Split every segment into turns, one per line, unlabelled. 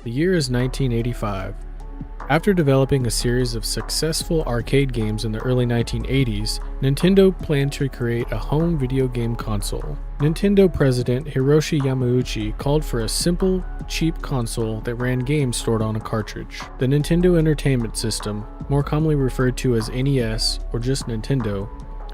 The year is 1985. After developing a series of successful arcade games in the early 1980s, Nintendo planned to create a home video game console. Nintendo president Hiroshi Yamauchi called for a simple, cheap console that ran games stored on a cartridge. The Nintendo Entertainment System, more commonly referred to as NES or just Nintendo,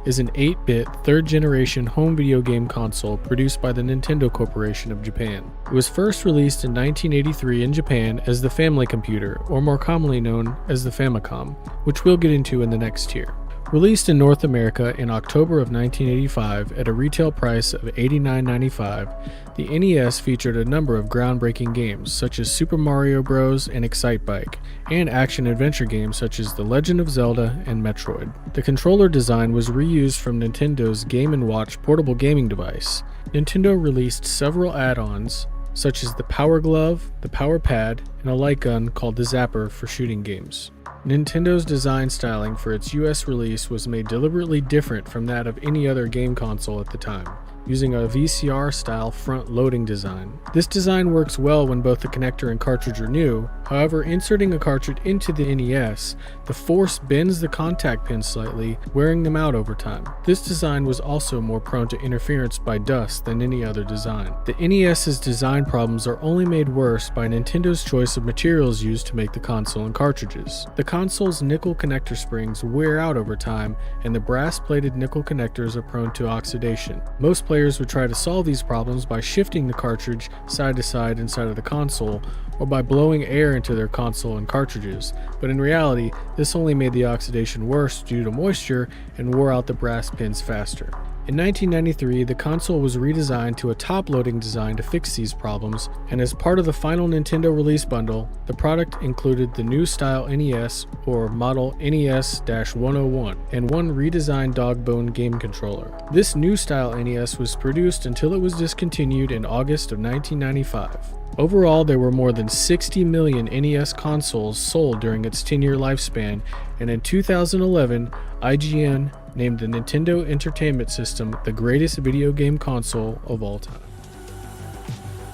is an 8-bit, third-generation home video game console produced by the Nintendo Corporation of Japan. It was first released in 1983 in Japan as the Family Computer, or more commonly known as the Famicom, which we'll get into in the next tier. Released in North America in October of 1985 at a retail price of $89.95, the NES featured a number of groundbreaking games such as Super Mario Bros. And Excitebike, and action-adventure games such as The Legend of Zelda and Metroid. The controller design was reused from Nintendo's Game & Watch portable gaming device. Nintendo released several add-ons such as the Power Glove, the Power Pad, and a light gun called the Zapper for shooting games. Nintendo's design styling for its US release was made deliberately different from that of any other game console at the time, using a VCR-style front-loading design. This design works well when both the connector and cartridge are new. However, inserting a cartridge into the NES, the force bends the contact pins slightly, wearing them out over time. This design was also more prone to interference by dust than any other design. The NES's design problems are only made worse by Nintendo's choice of materials used to make the console and cartridges. The console's nickel connector springs wear out over time, and the brass-plated nickel connectors are prone to oxidation. Most players would try to solve these problems by shifting the cartridge side to side inside of the console, or by blowing air into their console and cartridges, but in reality, this only made the oxidation worse due to moisture and wore out the brass pins faster. In 1993, the console was redesigned to a top-loading design to fix these problems, and as part of the final Nintendo release bundle, the product included the new style NES, or model NES-101, and one redesigned dog-bone game controller. This new style NES was produced until it was discontinued in August of 1995. Overall, there were more than 60 million NES consoles sold during its 10-year lifespan, and in 2011, IGN named the Nintendo Entertainment System the greatest video game console of all time.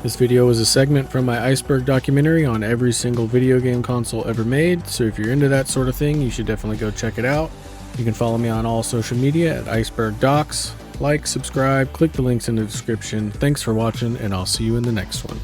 This video was a segment from my Iceberg documentary on every single video game console ever made, so if you're into that sort of thing, you should definitely go check it out. You can follow me on all social media at IcebergDocs. Like, subscribe, click the links in the description. Thanks for watching, and I'll see you in the next one.